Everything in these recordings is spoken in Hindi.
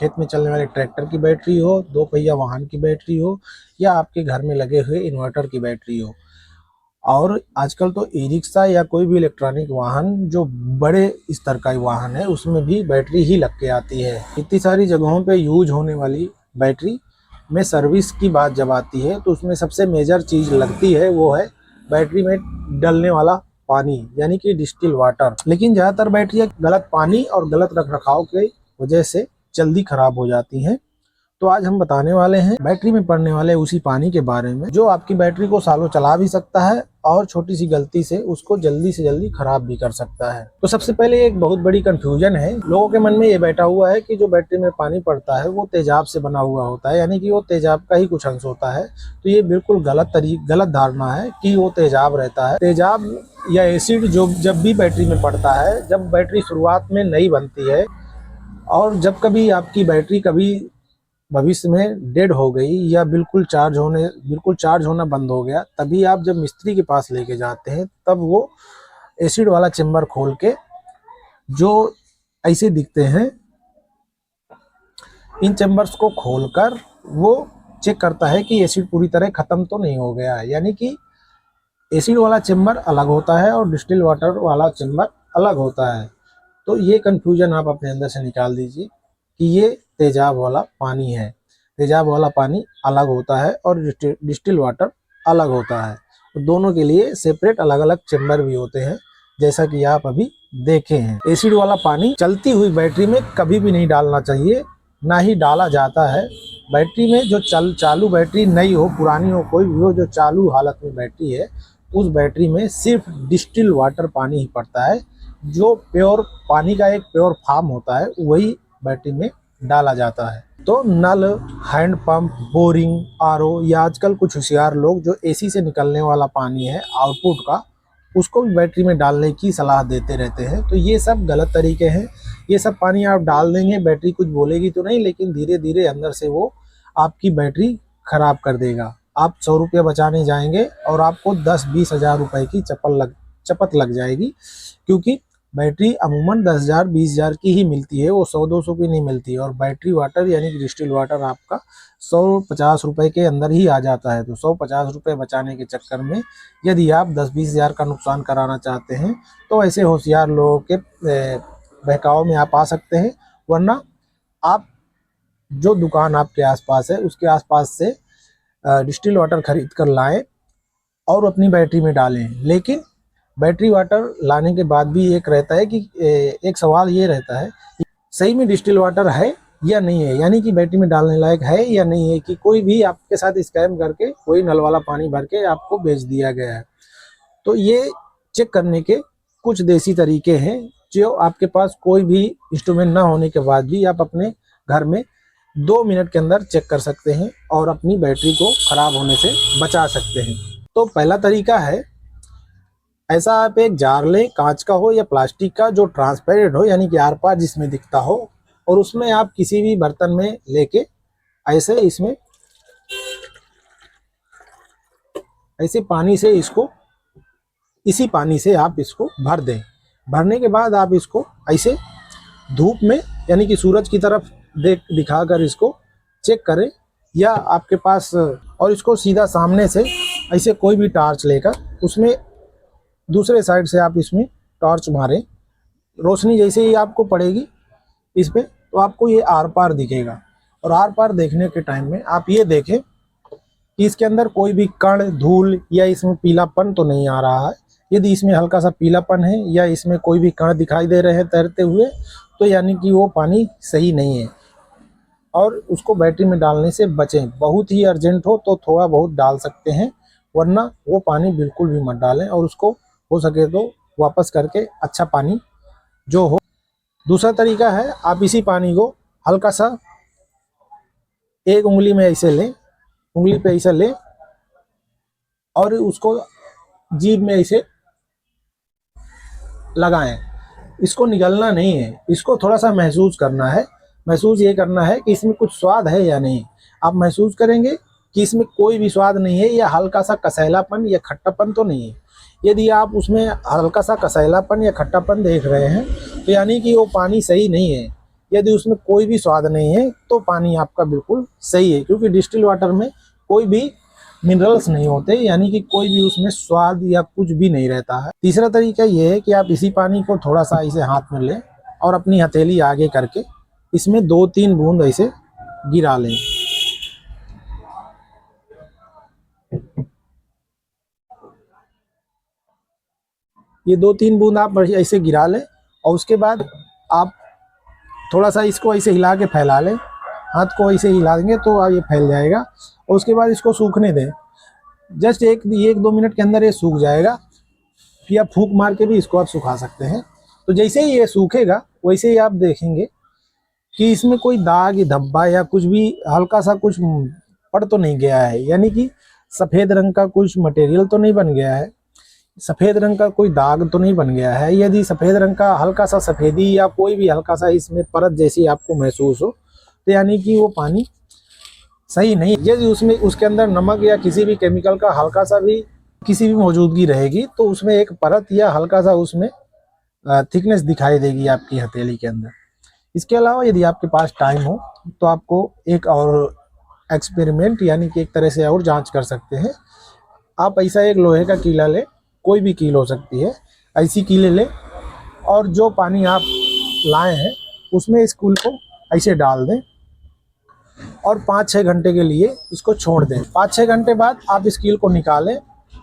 खेत में चलने वाले ट्रैक्टर की बैटरी हो, 2 पहिया वाहन की बैटरी हो, या आपके घर में लगे हुए इन्वर्टर की बैटरी हो। और आजकल तो ई रिक्शा या कोई भी इलेक्ट्रॉनिक वाहन जो बड़े स्तर का वाहन है उसमें भी बैटरी ही लग के आती है। इतनी सारी जगहों पे यूज होने वाली बैटरी में सर्विस की बात जब आती है तो उसमें सबसे मेजर चीज़ लगती है वो है बैटरी में डलने वाला पानी, यानी कि डिस्टिल वाटर। लेकिन ज़्यादातर बैटरियाँ गलत पानी और गलत रखरखाव की वजह से जल्दी खराब हो जाती हैं। तो आज हम बताने वाले हैं बैटरी में पड़ने वाले उसी पानी के बारे में जो आपकी बैटरी को सालों चला भी सकता है और छोटी सी गलती से उसको जल्दी से जल्दी खराब भी कर सकता है। तो सबसे पहले एक बहुत बड़ी कंफ्यूजन है, लोगों के मन में ये बैठा हुआ है कि जो बैटरी में पानी पड़ता है वो तेजाब से बना हुआ होता है, यानी कि वो तेजाब का ही कुछ अंश होता है। तो ये बिल्कुल गलत धारणा है कि वो तेजाब रहता है। तेजाब या एसिड जो जब भी बैटरी में पड़ता है, जब बैटरी शुरुआत में नई बनती है और जब कभी आपकी बैटरी कभी भविष्य में डेड हो गई या बिल्कुल चार्ज होना बंद हो गया, तभी आप जब मिस्त्री के पास लेके जाते हैं तब वो एसिड वाला चेम्बर खोल के जो ऐसे दिखते हैं, इन चेम्बर्स को खोलकर वो चेक करता है कि एसिड पूरी तरह खत्म तो नहीं हो गया है। यानी कि एसिड वाला चेम्बर अलग होता है और डिस्टिल वाटर वाला चेम्बर अलग होता है। तो ये कंफ्यूजन आप अपने अंदर से निकाल दीजिए कि ये तेजाब वाला पानी है। तेजाब वाला पानी अलग होता है और डिस्टिल वाटर अलग होता है। तो दोनों के लिए सेपरेट अलग अलग चेम्बर भी होते हैं, जैसा कि आप अभी देखे हैं। एसिड वाला पानी चलती हुई बैटरी में कभी भी नहीं डालना चाहिए, ना ही डाला जाता है। बैटरी में जो चालू बैटरी नई हो पुरानी हो कोई भी हो, जो चालू हालत में बैटरी है उस बैटरी में सिर्फ डिस्टिल वाटर पानी ही पड़ता है। जो प्योर पानी का एक प्योर फॉर्म होता है वही बैटरी में डाला जाता है। तो नल, हैंड पंप, बोरिंग, आरओ या आजकल कुछ होशियार लोग जो एसी से निकलने वाला पानी है आउटपुट का, उसको भी बैटरी में डालने की सलाह देते रहते हैं। तो ये सब गलत तरीके हैं। ये सब पानी आप डाल देंगे, बैटरी कुछ बोलेगी तो नहीं, लेकिन धीरे धीरे अंदर से वो आपकी बैटरी खराब कर देगा। आप 100 रुपये बचाने जाएंगे और आपको 10-20 हज़ार रुपये की चपत लग जाएगी, क्योंकि बैटरी अमूमन 10,000-20,000 की ही मिलती है, वो 100-200 की नहीं मिलती है। और बैटरी वाटर यानी कि डिस्टिल वाटर आपका 100-50 रुपये के अंदर ही आ जाता है। तो 100-50 रुपये बचाने के चक्कर में यदि आप 10-20 हज़ार का नुकसान कराना चाहते हैं तो ऐसे होशियार लोगों के बहकाव में आप आ सकते हैं। वरना आप जो दुकान आपके आसपास है उसके आसपास से डिस्टिल वाटर खरीद कर लाएं और अपनी बैटरी में डालें। लेकिन बैटरी वाटर लाने के बाद भी एक रहता है कि एक सवाल ये रहता है कि सही में डिस्टिल वाटर है या नहीं है, यानी कि बैटरी में डालने लायक है या नहीं है, कि कोई भी आपके साथ स्कैम करके कोई नल वाला पानी भर के आपको बेच दिया गया है। तो ये चेक करने के कुछ देसी तरीके हैं जो आपके पास कोई भी इंस्ट्रूमेंट ना होने के बाद भी आप अपने घर में 2 मिनट के अंदर चेक कर सकते हैं और अपनी बैटरी को खराब होने से बचा सकते हैं। तो पहला तरीका है, ऐसा आप एक जार लें, कांच का हो या प्लास्टिक का, जो ट्रांसपेरेंट हो यानी कि आर पार जिसमें दिखता हो, और उसमें आप किसी भी बर्तन में लेके ऐसे इसमें ऐसे पानी से इसी पानी से आप इसको भर दें। भरने के बाद आप इसको ऐसे धूप में यानी कि सूरज की तरफ दिखाकर इसको चेक करें, या आपके पास, और इसको सीधा सामने से ऐसे कोई भी टार्च लेकर उसमें दूसरे साइड से आप इसमें टॉर्च मारें। रोशनी जैसे ही आपको पड़ेगी इस पे तो आपको ये आर पार दिखेगा, और आर पार देखने के टाइम में आप ये देखें कि इसके अंदर कोई भी कण, धूल या इसमें पीलापन तो नहीं आ रहा है। यदि इसमें हल्का सा पीलापन है या इसमें कोई भी कण दिखाई दे रहे हैं तैरते हुए, तो यानी कि वो पानी सही नहीं है और उसको बैटरी में डालने से बचें। बहुत ही अर्जेंट हो तो थोड़ा बहुत डाल सकते हैं, वरना वो पानी बिल्कुल भी मत डालें और उसको हो सके तो वापस करके अच्छा पानी जो हो। दूसरा तरीका है, आप इसी पानी को हल्का सा एक उंगली में ऐसे लें, उंगली पे ऐसे लें और उसको जीभ में ऐसे लगाएं। इसको निगलना नहीं है, इसको थोड़ा सा महसूस करना है। महसूस ये करना है कि इसमें कुछ स्वाद है या नहीं। आप महसूस करेंगे कि इसमें कोई भी स्वाद नहीं है या हल्का सा कसैलापन या खट्टापन तो नहीं है। यदि आप उसमें हल्का सा कसैलापन या खट्टापन देख रहे हैं तो यानी कि वो पानी सही नहीं है। यदि उसमें कोई भी स्वाद नहीं है तो पानी आपका बिल्कुल सही है, क्योंकि डिस्टिल वाटर में कोई भी मिनरल्स नहीं होते, यानी कि कोई भी उसमें स्वाद या कुछ भी नहीं रहता है। तीसरा तरीका ये है कि आप इसी पानी को थोड़ा सा इसे हाथ में लें और अपनी हथेली आगे करके इसमें 2-3 बूंद ऐसे गिरा लें। ये 2-3 बूंद आप ऐसे गिरा लें और उसके बाद आप थोड़ा सा इसको ऐसे हिला के फैला लें। हाथ को ऐसे हिला देंगे तो ये फैल जाएगा और उसके बाद इसको सूखने दें। जस्ट 1-2 मिनट के अंदर ये सूख जाएगा। फिर आप फूंक मार के भी इसको आप सुखा सकते हैं। तो जैसे ही ये सूखेगा वैसे ही आप देखेंगे कि इसमें कोई दाग धब्बा या कुछ भी हल्का सा कुछ पड़ तो नहीं गया है, यानी कि सफ़ेद रंग का कुछ मटेरियल तो नहीं बन गया है, सफ़ेद रंग का कोई दाग तो नहीं बन गया है। यदि सफ़ेद रंग का हल्का सा सफ़ेदी या कोई भी हल्का सा इसमें परत जैसी आपको महसूस हो तो यानी कि वो पानी सही नहीं। यदि उसमें उसके अंदर नमक या किसी भी केमिकल का हल्का सा भी किसी भी मौजूदगी रहेगी तो उसमें एक परत या हल्का सा उसमें थिकनेस दिखाई देगी आपकी हथेली के अंदर। इसके अलावा यदि आपके पास टाइम हो तो आपको एक और एक्सपेरिमेंट यानी कि एक तरह से और जांच कर सकते हैं। आप ऐसा एक लोहे का कीला लें, कोई भी कील हो सकती है, ऐसी कीले लें और जो पानी आप लाए हैं उसमें इस कील को ऐसे डाल दें और 5-6 घंटे के लिए इसको छोड़ दें। 5-6 घंटे बाद आप इस कील को निकालें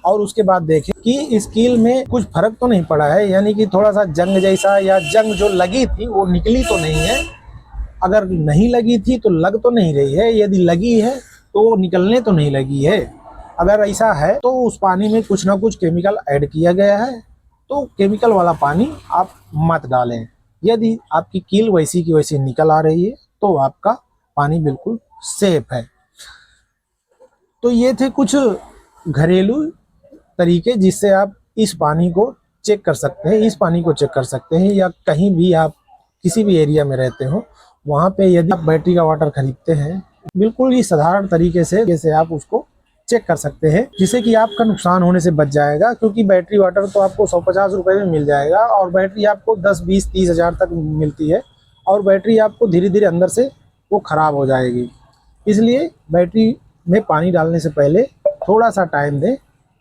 और उसके बाद देखें कि इस कील में कुछ फर्क तो नहीं पड़ा है, यानी कि थोड़ा सा जंग जैसा या जंग जो लगी थी वो निकली तो नहीं है। अगर नहीं लगी थी तो लग तो नहीं रही है, यदि लगी है तो वो निकलने तो नहीं लगी है। अगर ऐसा है तो उस पानी में कुछ ना कुछ केमिकल ऐड किया गया है, तो केमिकल वाला पानी आप मत डालें। यदि आपकी कील वैसी की वैसी निकल आ रही है तो आपका पानी बिल्कुल सेफ है। तो ये थे कुछ घरेलू तरीके जिससे आप इस पानी को चेक कर सकते हैं, इस पानी को चेक कर सकते हैं। या कहीं भी आप किसी भी एरिया में रहते हो वहाँ पे यदि आप बैटरी का वाटर खरीदते हैं, बिल्कुल ही साधारण तरीके से जैसे आप उसको चेक कर सकते हैं, जिससे कि आपका नुकसान होने से बच जाएगा। क्योंकि बैटरी वाटर तो आपको 150 रुपये में मिल जाएगा और बैटरी आपको 10-20-30 हज़ार तक मिलती है और बैटरी आपको धीरे धीरे अंदर से वो ख़राब हो जाएगी। इसलिए बैटरी में पानी डालने से पहले थोड़ा सा टाइम दें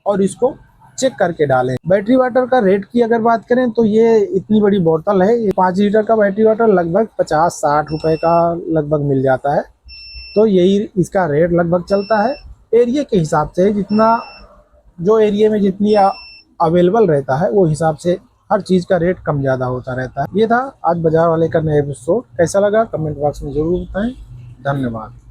और इसको चेक करके डालें। बैटरी वाटर का रेट की अगर बात करें तो ये इतनी बड़ी बोतल है, ये 5 लीटर का बैटरी वाटर लगभग 50-60 रुपये का लगभग मिल जाता है। तो यही इसका रेट लगभग चलता है एरिया के हिसाब से, जितना जो एरिया में जितनी अवेलेबल रहता है वो हिसाब से हर चीज़ का रेट कम ज़्यादा होता रहता है। ये था आज बाजार वाले का नया एपिसोड। कैसा लगा कमेंट बॉक्स में ज़रूर बताएं। धन्यवाद।